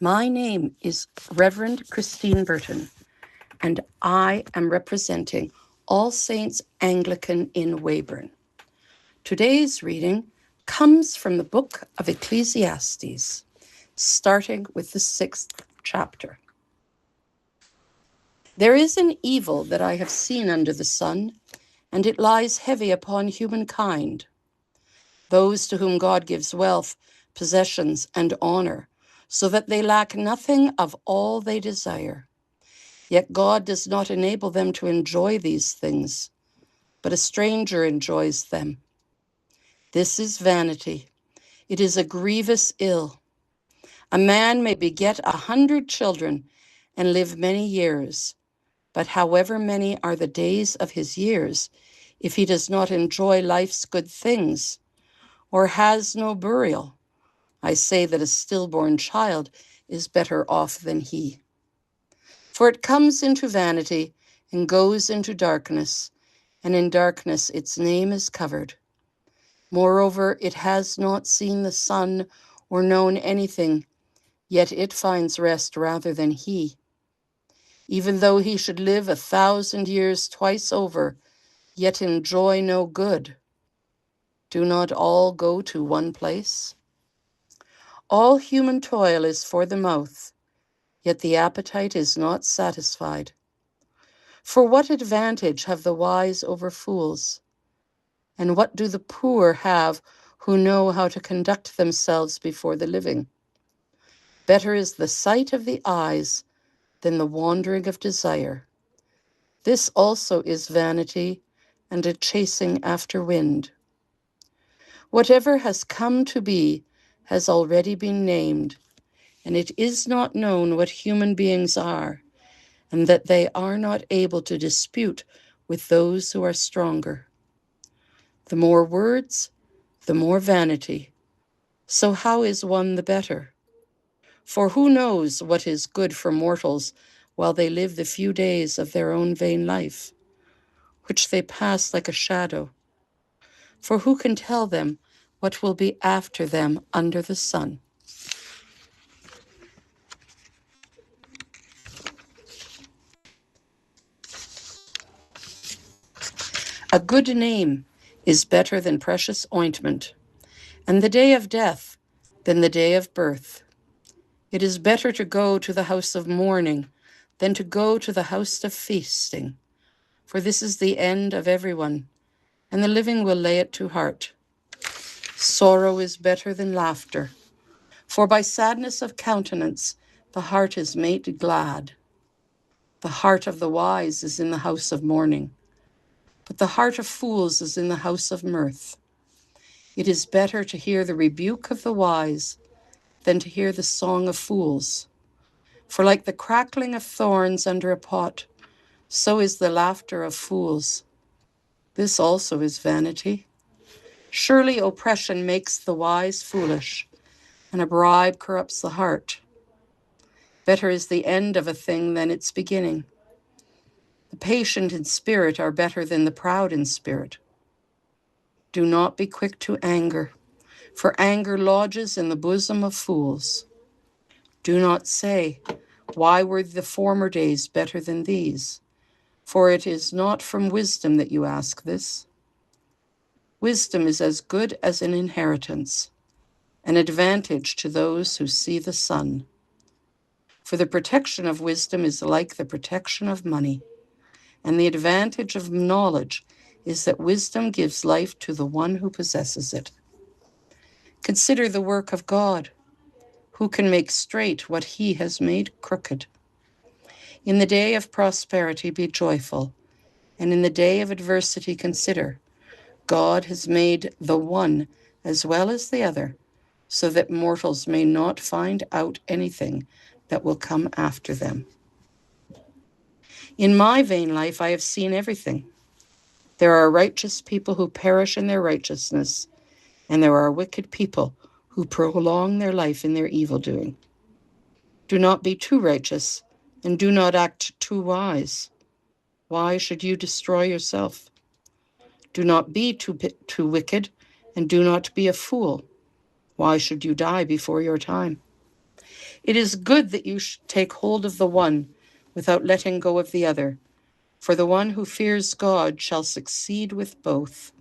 My name is Reverend Christine Burton, and I am representing All Saints Anglican in Weyburn. Today's reading comes from the book of Ecclesiastes, starting with the 6th chapter. There is an evil that I have seen under the sun, and it lies heavy upon humankind. Those to whom God gives wealth, possessions, and honor, so that they lack nothing of all they desire. Yet God does not enable them to enjoy these things, but a stranger enjoys them. This is vanity. It is a grievous ill. A man may beget 100 children and live many years, but however many are the days of his years, if he does not enjoy life's good things, or has no burial, I say that a stillborn child is better off than he. For it comes into vanity and goes into darkness, and in darkness its name is covered. Moreover, it has not seen the sun or known anything, yet it finds rest rather than he. Even though he should live 1,000 years twice over, yet enjoy no good. Do not all go to one place? All human toil is for the mouth, yet the appetite is not satisfied. For what advantage have the wise over fools? And what do the poor have who know how to conduct themselves before the living? Better is the sight of the eyes than the wandering of desire. This also is vanity and a chasing after wind. Whatever has come to be has already been named, and it is not known what human beings are, and that they are not able to dispute with those who are stronger. The more words, the more vanity. So how is one the better? For who knows what is good for mortals while they live the few days of their own vain life, which they pass like a shadow? For who can tell them what will be after them under the sun? A good name is better than precious ointment, and the day of death than the day of birth. It is better to go to the house of mourning than to go to the house of feasting, for this is the end of everyone, and the living will lay it to heart. Sorrow is better than laughter, for by sadness of countenance the heart is made glad. The heart of the wise is in the house of mourning, but the heart of fools is in the house of mirth. It is better to hear the rebuke of the wise than to hear the song of fools. For like the crackling of thorns under a pot, so is the laughter of fools. This also is vanity. Surely oppression makes the wise foolish, and a bribe corrupts the heart. Better is the end of a thing than its beginning. The patient in spirit are better than the proud in spirit. Do not be quick to anger, for anger lodges in the bosom of fools. Do not say, why were the former days better than these? For it is not from wisdom that you ask this. Wisdom is as good as an inheritance, an advantage to those who see the sun. For the protection of wisdom is like the protection of money, and the advantage of knowledge is that wisdom gives life to the one who possesses it. Consider the work of God, who can make straight what he has made crooked. In the day of prosperity be joyful, and in the day of adversity consider, God has made the one as well as the other, so that mortals may not find out anything that will come after them. In my vain life I have seen everything. There are righteous people who perish in their righteousness, and there are wicked people who prolong their life in their evil doing. Do not be too righteous, and do not act too wise. Why should you destroy yourself? Do not be too wicked, and do not be a fool. Why should you die before your time? It is good that you should take hold of the one without letting go of the other, for the one who fears God shall succeed with both.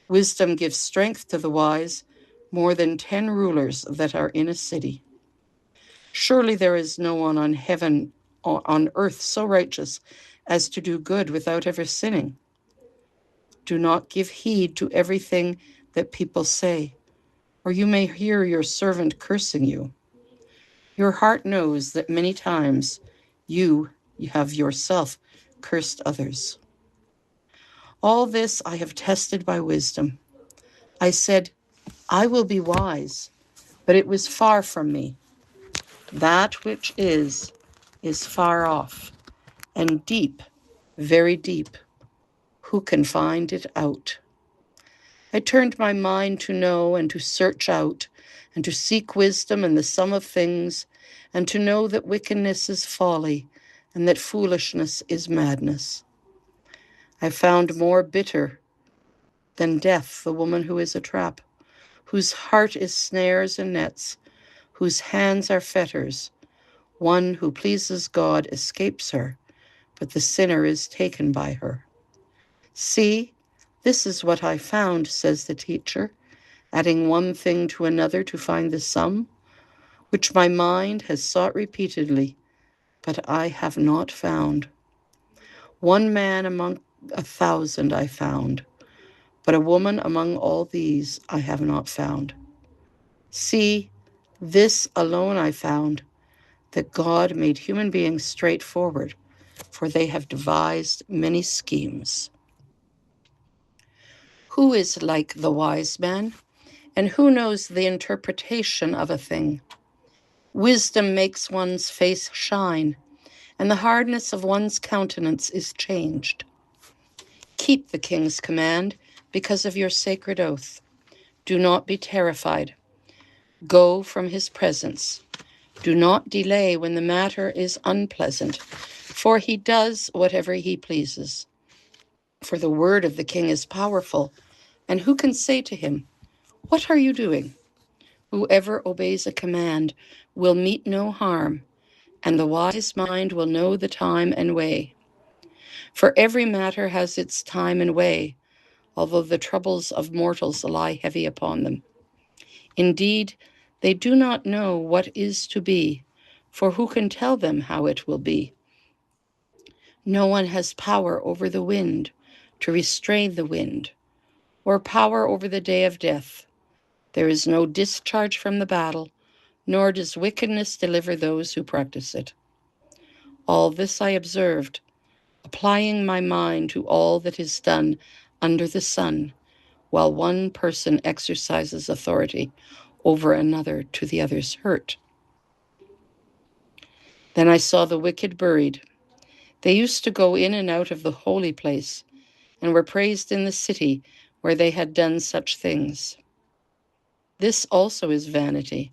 Wisdom gives strength to the wise, more than 10 rulers that are in a city. Surely there is no one on earth so righteous as to do good without ever sinning. Do not give heed to everything that people say, or you may hear your servant cursing you. Your heart knows that many times you have yourself cursed others. All this I have tested by wisdom. I said, I will be wise, but it was far from me. That which is far off, and deep, very deep. Who can find it out? I turned my mind to know and to search out, and to seek wisdom and the sum of things, and to know that wickedness is folly, and that foolishness is madness. I found more bitter than death the woman who is a trap, whose heart is snares and nets, whose hands are fetters. One who pleases God escapes her, but the sinner is taken by her. See, this is what I found, says the teacher, adding one thing to another to find the sum, which my mind has sought repeatedly, but I have not found. One man among 1,000 I found, but a woman among all these I have not found. See, this alone I found, that God made human beings straightforward, for they have devised many schemes. Who is like the wise man, and who knows the interpretation of a thing? Wisdom makes one's face shine, and the hardness of one's countenance is changed. Keep the king's command because of your sacred oath. Do not be terrified. Go from his presence. Do not delay when the matter is unpleasant, for he does whatever he pleases. For the word of the king is powerful, and who can say to him, "What are you doing?" Whoever obeys a command will meet no harm, and the wise mind will know the time and way. For every matter has its time and way, although the troubles of mortals lie heavy upon them. Indeed, they do not know what is to be, for who can tell them how it will be? No one has power over the wind to restrain the wind, or power over the day of death. There is no discharge from the battle, nor does wickedness deliver those who practice it. All this I observed, applying my mind to all that is done under the sun, while one person exercises authority over another to the other's hurt. Then I saw the wicked buried. They used to go in and out of the holy place, and were praised in the city where they had done such things. This also is vanity,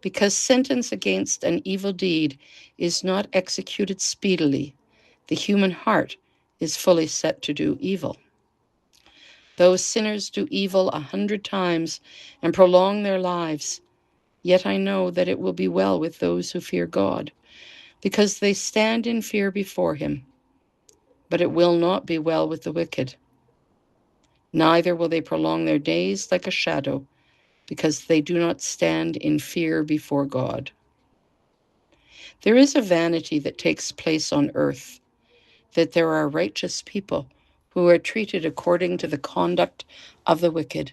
because sentence against an evil deed is not executed speedily. The human heart is fully set to do evil. Though sinners do evil 100 times and prolong their lives, yet I know that it will be well with those who fear God, because they stand in fear before him. But it will not be well with the wicked. Neither will they prolong their days like a shadow, because they do not stand in fear before God. There is a vanity that takes place on earth, that there are righteous people who are treated according to the conduct of the wicked,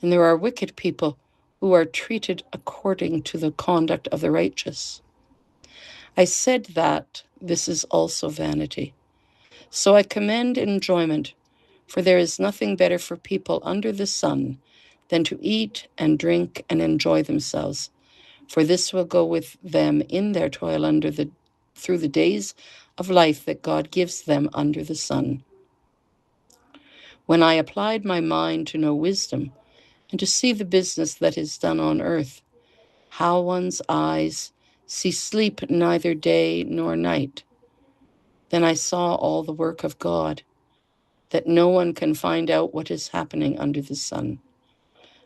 and there are wicked people who are treated according to the conduct of the righteous. I said that this is also vanity. So I commend enjoyment, for there is nothing better for people under the sun than to eat and drink and enjoy themselves, for this will go with them in their toil through the days of life that God gives them under the sun. When I applied my mind to know wisdom and to see the business that is done on earth, how one's eyes see sleep neither day nor night, then I saw all the work of God, that no one can find out what is happening under the sun.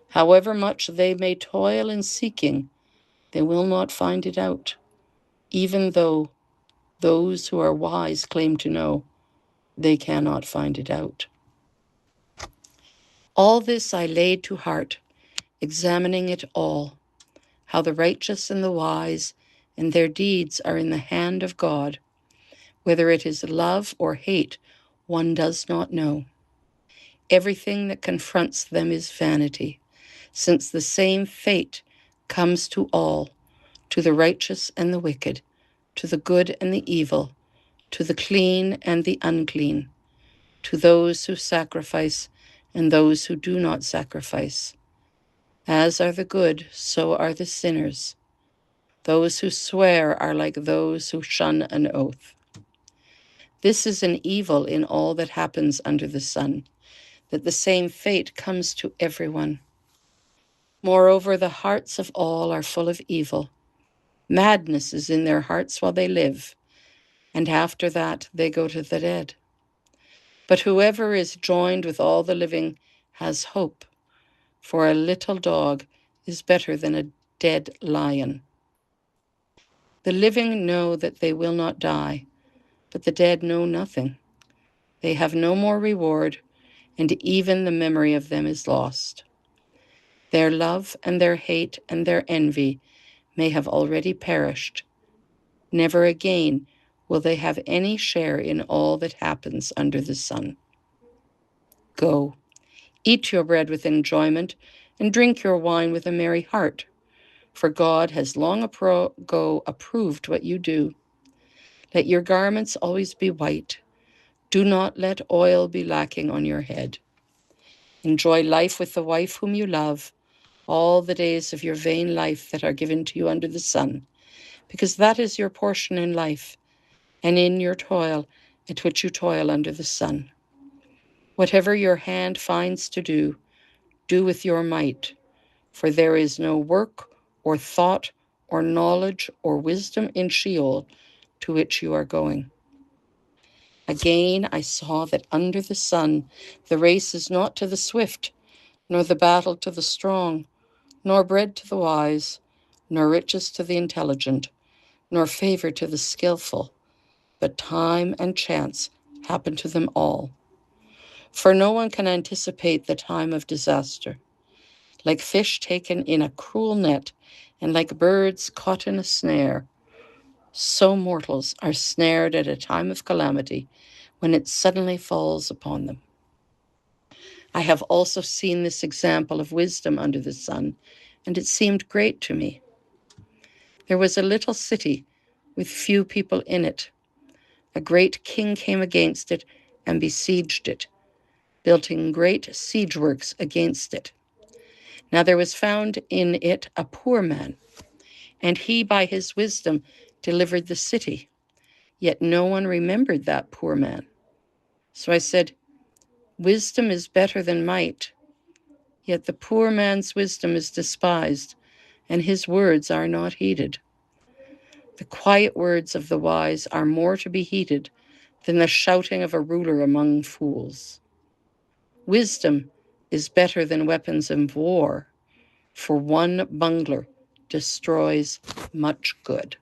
However much they may toil in seeking, They will not find it out, even though those who are wise claim to know. They cannot find it out. All this I laid to heart, examining it all, how the righteous and the wise and their deeds are in the hand of God. Whether it is love or hate, one does not know. Everything that confronts them is vanity, since the same fate comes to all, to the righteous and the wicked, to the good and the evil, to the clean and the unclean, to those who sacrifice and those who do not sacrifice. As are the good, so are the sinners. Those who swear are like those who shun an oath. This is an evil in all that happens under the sun, that the same fate comes to everyone. Moreover, the hearts of all are full of evil. Madness is in their hearts while they live, and after that they go to the dead. But whoever is joined with all the living has hope, for a little dog is better than a dead lion. The living know that they will not die, but the dead know nothing. They have no more reward, and even the memory of them is lost. Their love and their hate and their envy may have already perished. Never again will they have any share in all that happens under the sun. Go, eat your bread with enjoyment, and drink your wine with a merry heart, for God has long ago approved what you do. Let your garments always be white. Do not let oil be lacking on your head. Enjoy life with the wife whom you love, all the days of your vain life that are given to you under the sun, because that is your portion in life, and in your toil at which you toil under the sun. Whatever your hand finds to do, do with your might, for there is no work or thought or knowledge or wisdom in Sheol to which you are going. Again I saw that under the sun the race is not to the swift, nor the battle to the strong, nor bread to the wise, nor riches to the intelligent, nor favor to the skillful, but time and chance happen to them all. For no one can anticipate the time of disaster. Like fish taken in a cruel net, and like birds caught in a snare, so mortals are snared at a time of calamity when it suddenly falls upon them. I have also seen this example of wisdom under the sun, and it seemed great to me. There was a little city with few people in it. A great king came against it and besieged it, building great siege works against it. Now there was found in it a poor man, and he by his wisdom delivered the city. Yet no one remembered that poor man. So I said, wisdom is better than might. Yet the poor man's wisdom is despised, and his words are not heeded. The quiet words of the wise are more to be heeded than the shouting of a ruler among fools. Wisdom is better than weapons of war, for one bungler destroys much good.